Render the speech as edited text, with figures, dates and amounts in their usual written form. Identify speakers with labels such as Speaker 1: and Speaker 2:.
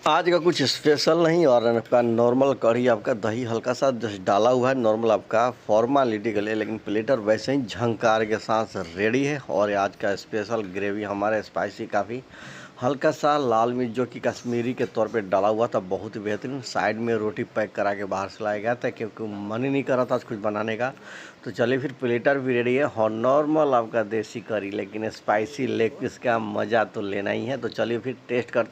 Speaker 1: आज का कुछ स्पेशल नहीं और आपका नॉर्मल कढ़ी, आपका दही हल्का सा जस्ट डाला हुआ है नॉर्मल आपका फॉर्मालिटी के लिए, लेकिन प्लेटर वैसे ही झंकार के साथ रेडी है। और आज का स्पेशल ग्रेवी हमारे स्पाइसी काफ़ी हल्का सा लाल मिर्च जो कि कश्मीरी के तौर पे डाला हुआ था, बहुत ही बेहतरीन। साइड में रोटी पैक करा के बाहर से लाया गया था क्योंकि मन ही नहीं कर रहा था कुछ बनाने का। तो चलिए फिर प्लेटर भी रेडी है और नॉर्मल आपका देसी करी लेकिन स्पाइसी लेग पीस का मज़ा तो लेना ही है। तो चलिए फिर टेस्ट करते